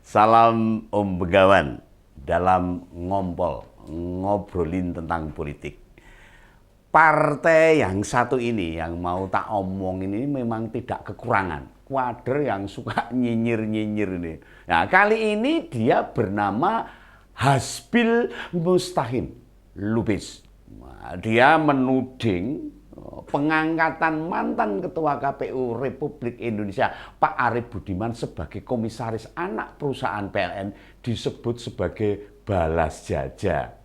Salam Om Begawan dalam ngobrolin tentang politik. Partai yang satu ini yang mau tak omong ini memang tidak kekurangan kader yang suka nyinyir-nyinyir ini. Nah, kali ini dia bernama Hasbil Mustahim Lubis. Nah, dia menuding pengangkatan mantan Ketua KPU Republik Indonesia Pak Arief Budiman sebagai komisaris anak perusahaan PLN disebut sebagai balas jasa.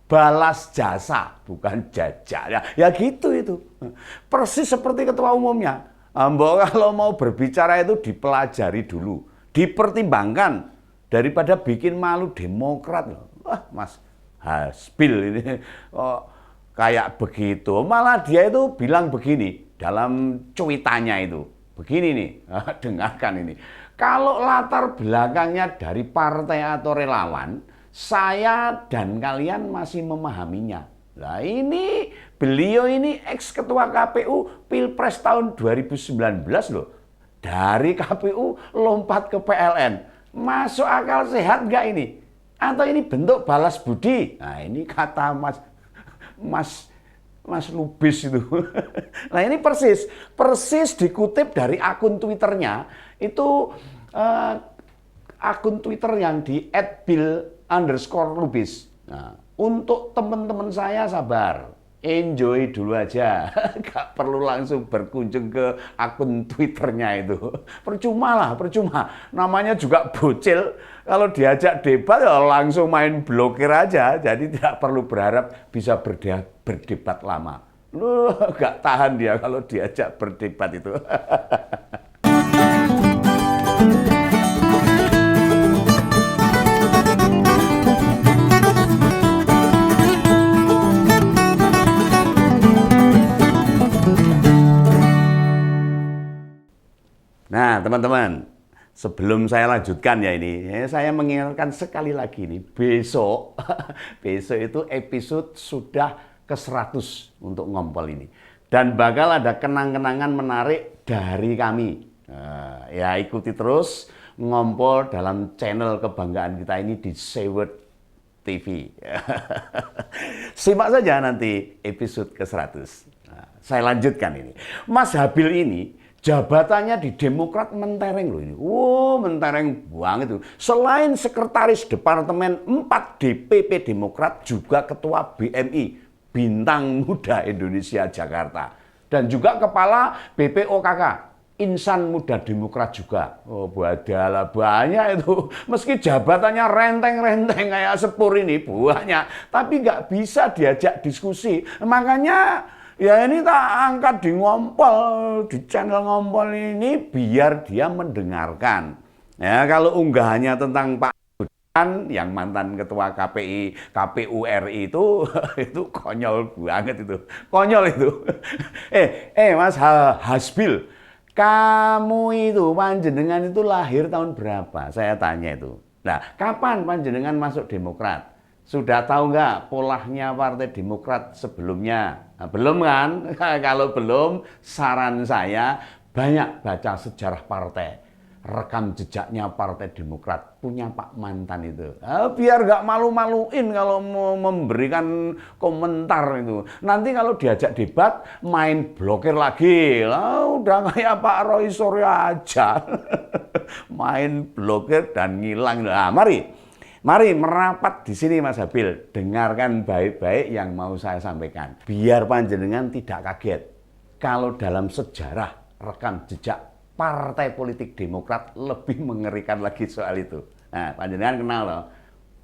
Balas jasa, bukan jajah. Ya gitu itu. Persis seperti ketua umumnya. Mbok kalau mau berbicara itu dipelajari dulu, dipertimbangkan daripada bikin malu Demokrat. Wah, Mas Hasbil ini kayak begitu. Malah dia itu bilang begini dalam cuitannya itu. Begini nih, dengarkan ini. Kalau latar belakangnya dari partai atau relawan, saya dan kalian masih memahaminya. Nah ini beliau ini ex ketua KPU Pilpres tahun 2019 loh. Dari KPU lompat ke PLN. Masuk akal sehat nggak ini? Atau ini bentuk balas budi? Nah ini kata Mas Lubis itu. Nah ini persis dikutip dari akun Twitternya itu akun Twitter yang di @bill_lubis. Nah, untuk teman-teman saya sabar, enjoy dulu aja, gak perlu langsung berkunjung ke akun Twitternya itu. Percuma. Namanya juga bocil, kalau diajak debat ya langsung main blokir aja, jadi tidak perlu berharap bisa berdebat lama. Gak tahan dia kalau diajak berdebat itu. Nah, teman-teman, sebelum saya lanjutkan ya ini, saya mengingatkan sekali lagi nih, besok itu episode sudah ke-100 untuk ngompol ini. Dan bakal ada kenang-kenangan menarik dari kami. Nah, ya ikuti terus ngompol dalam channel kebanggaan kita ini di Seward TV. Simak saja nanti episode ke-100. Nah, saya lanjutkan ini. Mas Habil ini jabatannya di Demokrat mentereng loh ini. Mentereng banget itu. Selain sekretaris Departemen 4 DPP Demokrat, juga ketua BMI, Bintang Muda Indonesia Jakarta. Dan juga kepala BPOKK, Insan Muda Demokrat juga. Badalah banyak itu. Meski jabatannya renteng-renteng kayak sepur ini, banyak. Tapi nggak bisa diajak diskusi. Makanya ya ini tak angkat di ngompol, di channel ngompol ini biar dia mendengarkan. Ya kalau unggahannya tentang Pak Budiman yang mantan ketua KPU RI itu itu konyol banget itu. Konyol itu. Mas Hasbil, kamu itu panjenengan itu lahir tahun berapa? Saya tanya itu. Nah, kapan panjenengan masuk Demokrat? Sudah tahu nggak polahnya Partai Demokrat sebelumnya? Nah, belum kan? Kalau belum, saran saya banyak baca sejarah partai. Rekam jejaknya Partai Demokrat punya Pak Mantan itu. Biar nggak malu-maluin kalau mau memberikan komentar itu. Nanti kalau diajak debat, main blokir lagi. Udah kayak Pak Roy Suryo aja. Main blokir dan ngilang. Nah, Mari merapat di sini Mas Habil, dengarkan baik-baik yang mau saya sampaikan. Biar panjenengan tidak kaget kalau dalam sejarah rekam jejak Partai Politik Demokrat lebih mengerikan lagi soal itu. Nah, panjenengan kenal loh,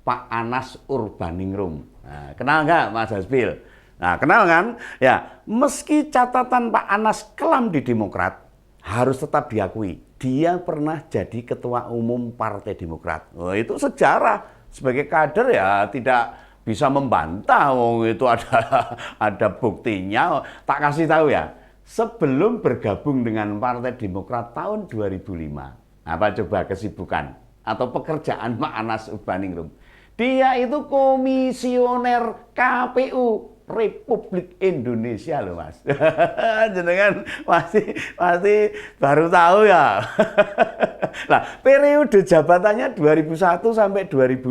Pak Anas Urbaningrum. Nah, kenal nggak Mas Hasbil? Nah, kenal kan? Ya, meski catatan Pak Anas kelam di Demokrat, harus tetap diakui, dia pernah jadi ketua umum Partai Demokrat. Itu sejarah. Sebagai kader ya tidak bisa membantah. Itu ada buktinya. Tak kasih tahu ya. Sebelum bergabung dengan Partai Demokrat tahun 2005. Apa coba kesibukan atau pekerjaan Pak Anas Urbaningrum? Dia itu komisioner KPU Republik Indonesia loh Mas. Jenengan masih baru tahu ya. Nah, periode jabatannya 2001 sampai 2005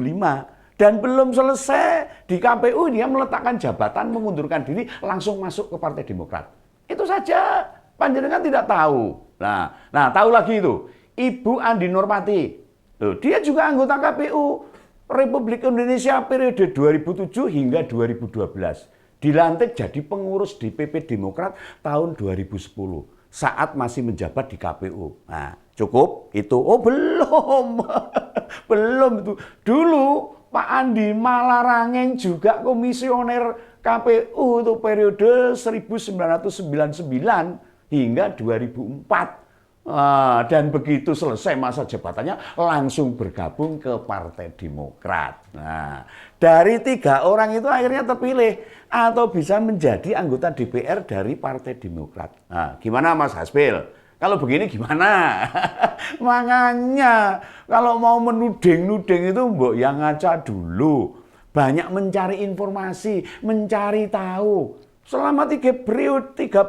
dan belum selesai di KPU dia meletakkan jabatan mengundurkan diri langsung masuk ke Partai Demokrat. Itu saja panjenengan tidak tahu. Nah tahu lagi itu Ibu Andi Nurpati. Loh, dia juga anggota KPU Republik Indonesia periode 2007 hingga 2012. Dilantik jadi pengurus DPP Demokrat tahun 2010 saat masih menjabat di KPU. Nah, cukup itu? Oh, belum. Belum itu. Dulu Pak Andi Malarangeng juga komisioner KPU itu periode 1999 hingga 2004. Dan begitu selesai masa jabatannya langsung bergabung ke Partai Demokrat. Nah, dari 3 orang itu akhirnya terpilih atau bisa menjadi anggota DPR dari Partai Demokrat. Nah, gimana Mas Hasbil? Kalau begini gimana? Makanya kalau mau menuding-nuding itu mbok yang ngaca dulu. Banyak mencari informasi, mencari tahu. Selama 3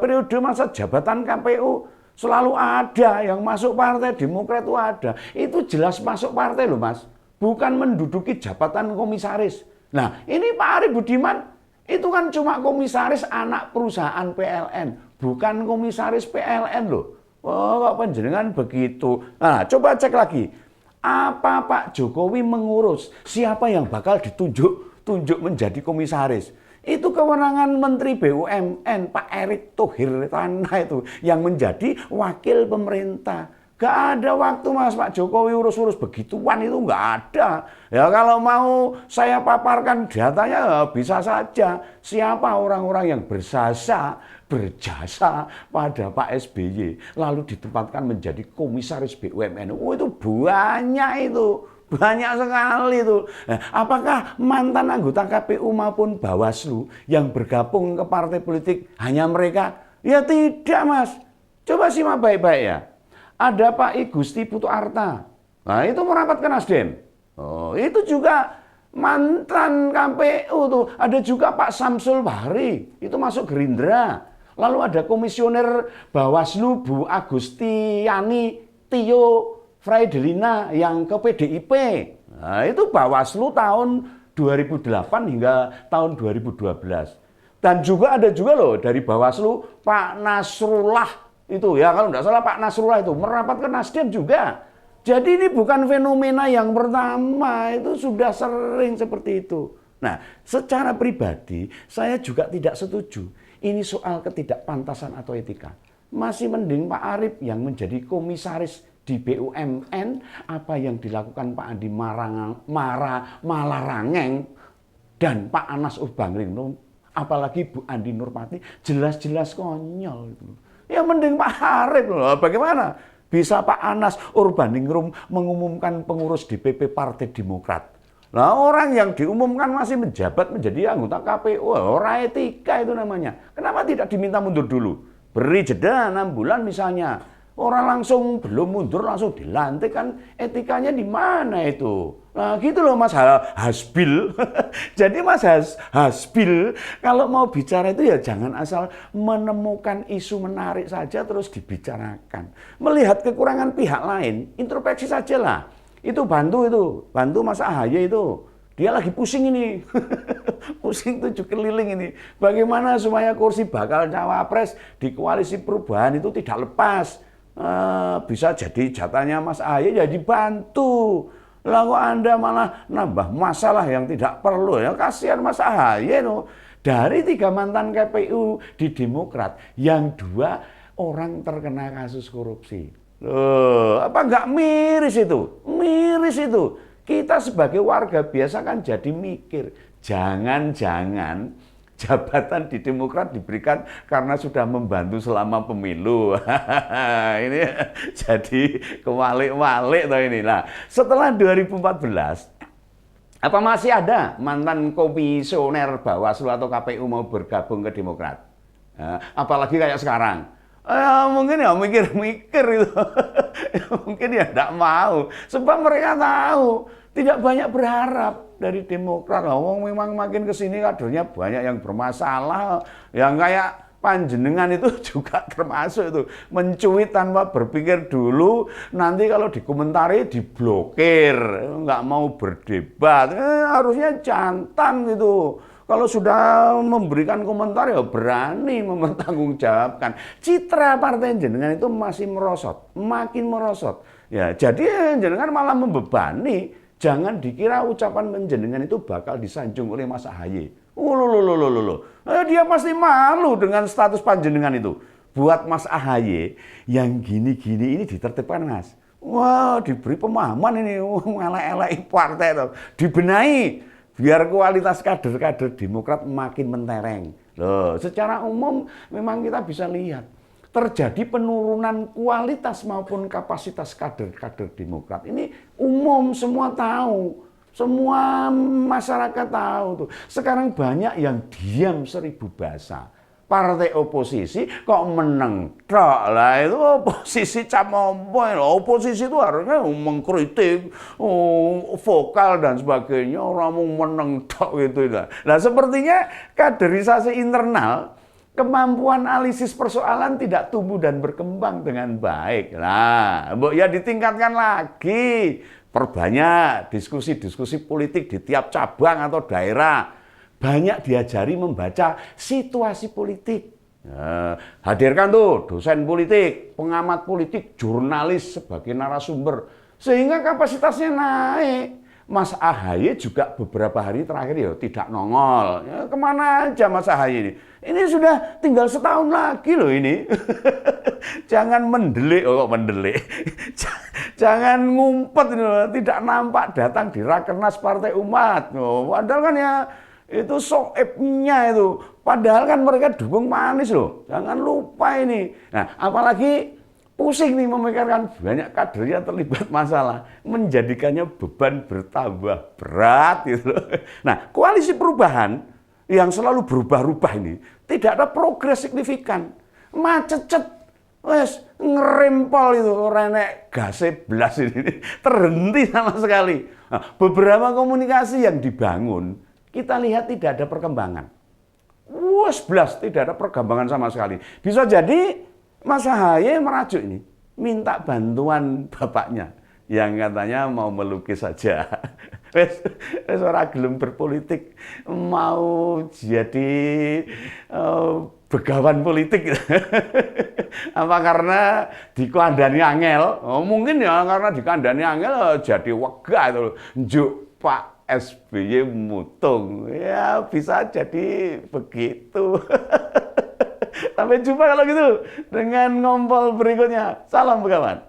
periode masa jabatan KPU selalu ada yang masuk Partai Demokrat itu ada. Itu jelas masuk partai loh Mas. Bukan menduduki jabatan komisaris. Nah ini Pak Arief Budiman itu kan cuma komisaris anak perusahaan PLN. Bukan komisaris PLN loh. Oh kok panjenengan begitu. Nah coba cek lagi. Apa Pak Jokowi mengurus siapa yang bakal ditunjuk menjadi komisaris? Itu kewenangan Menteri BUMN Pak Erick Thohir Tanah itu yang menjadi wakil pemerintah. Gak ada waktu Mas Pak Jokowi urus-urus begituan itu nggak ada. Ya kalau mau saya paparkan datanya bisa saja. Siapa orang-orang yang berjasa pada Pak SBY lalu ditempatkan menjadi komisaris BUMN. Oh itu banyak itu. Banyak sekali itu. Apakah mantan anggota KPU maupun Bawaslu yang bergabung ke partai politik hanya mereka? Ya tidak Mas. Coba simak baik-baik ya. Ada Pak I Gusti Putu Arta. Nah itu merapat ke Nasdem. Oh, itu juga mantan KPU tuh. Ada juga Pak Samsul Bahri. Itu masuk Gerindra. Lalu ada komisioner Bawaslu Bu Agustiani Tio Fraidelina yang ke PDIP. Nah, itu Bawaslu tahun 2008 hingga tahun 2012. Dan juga ada juga loh dari Bawaslu Pak Nasrullah itu ya kalau tidak salah Pak Nasrullah itu merapat ke Nasdem juga. Jadi ini bukan fenomena yang pertama, itu sudah sering seperti itu. Nah, secara pribadi saya juga tidak setuju. Ini soal ketidakpantasan atau etika. Masih mending Pak Arief yang menjadi komisaris di BUMN, apa yang dilakukan Pak Andi Malarangeng dan Pak Anas Urbaningrum, apalagi Bu Andi Nurpati, jelas-jelas konyol. Ya mending Pak Arief loh. Bagaimana bisa Pak Anas Urbaningrum mengumumkan pengurus DPP Partai Demokrat? Nah orang yang diumumkan masih menjabat menjadi anggota KPU, orang etika itu namanya. Kenapa tidak diminta mundur dulu? Beri jeda 6 bulan misalnya. Orang langsung belum mundur langsung dilantik kan etikanya di mana itu? Nah gitu loh Mas Hasbil. Jadi Mas Hasbil kalau mau bicara itu ya jangan asal menemukan isu menarik saja terus dibicarakan. Melihat kekurangan pihak lain, introspeksi sajalah. Itu bantu Mas AHY itu. Dia lagi pusing ini. Pusing 7 keliling ini. Bagaimana supaya kursi bakal cawapres di koalisi perubahan itu tidak lepas. Bisa jadi jatahnya Mas AHY jadi bantu. Lah kok Anda malah nambah masalah yang tidak perlu ya. Kasihan Mas AHY no. Dari 3 mantan KPU di Demokrat, yang 2 orang terkena kasus korupsi. Loh, apa enggak miris itu? Miris itu. Kita sebagai warga biasa kan jadi mikir, jangan-jangan jabatan di Demokrat diberikan karena sudah membantu selama pemilu. Ini jadi kewalik-walik toh ini. Nah, setelah 2014, apa masih ada mantan komisioner Bawaslu atau KPU mau bergabung ke Demokrat? Apalagi kayak sekarang. Mungkin ya mikir-mikir itu. Mungkin ya tidak mau. Sebab mereka tahu tidak banyak berharap. dari Demokrat. Memang makin ke sini kadernya banyak yang bermasalah, yang kayak panjenengan itu juga termasuk itu mencuit tanpa berpikir dulu, nanti kalau dikomentari diblokir, nggak mau berdebat. Harusnya jantan gitu. Kalau sudah memberikan komentar ya berani mempertanggungjawabkan. Citra partai jenengan itu masih merosot, makin merosot. Ya, jadi jenengan malah membebani. Jangan dikira ucapan menjenengan itu bakal disanjung oleh Mas Ahaye. Dia pasti malu dengan status panjenengan itu. Buat Mas Ahaye yang gini-gini ini ditertibkan, Mas. Wah, diberi pemahaman ini, elek-elek partai itu. Dibenahi biar kualitas kader-kader Demokrat makin mentereng. Loh, secara umum memang kita bisa lihat terjadi penurunan kualitas maupun kapasitas kader-kader Demokrat. Ini umum, semua tahu. Semua masyarakat tahu tuh. Sekarang banyak yang diam 1000 bahasa. Partai oposisi kok menang. Lah itu oposisi camompo. Oposisi itu harusnya mengkritik, vokal dan sebagainya. Orang mau menang tok gitu. Nah, sepertinya kaderisasi internal, kemampuan analisis persoalan tidak tumbuh dan berkembang dengan baik. Nah, ya ditingkatkan lagi. Perbanyak diskusi-diskusi politik di tiap cabang atau daerah. Banyak diajari membaca situasi politik. Hadirkan tuh dosen politik, pengamat politik, jurnalis sebagai narasumber. Sehingga kapasitasnya naik. Mas Ahaye juga beberapa hari terakhir ya tidak nongol. Ya, kemana aja Mas Ahaye ini? Ini sudah tinggal setahun lagi loh ini. Jangan mendelik, mendelik. Jangan ngumpet ini loh. Tidak nampak datang di Rakernas Partai Umat. Padahal kan ya itu soebnya itu. Padahal kan mereka dukung manis loh. Jangan lupa ini. Nah, apalagi pusing nih memikirkan banyak kadernya terlibat masalah, menjadikannya beban bertambah berat gitu. Nah, koalisi perubahan yang selalu berubah-ubah ini tidak ada progres signifikan. Macet-cet, wes ngerempol itu renek gase blas ini terhenti sama sekali. Nah, beberapa komunikasi yang dibangun kita lihat tidak ada perkembangan. Wes blas tidak ada perkembangan sama sekali. Bisa jadi Mas Ahaye merajuk ini, minta bantuan bapaknya yang katanya mau melukis saja. Wes ora gelem berpolitik, mau jadi begawan politik. Apa karena dikandani angel? Mungkin ya karena dikandani angel jadi wegah itu. Njuk Pak SBY mutung. Ya bisa jadi begitu. Sampai jumpa kalau gitu dengan ngompol berikutnya. Salam begawan.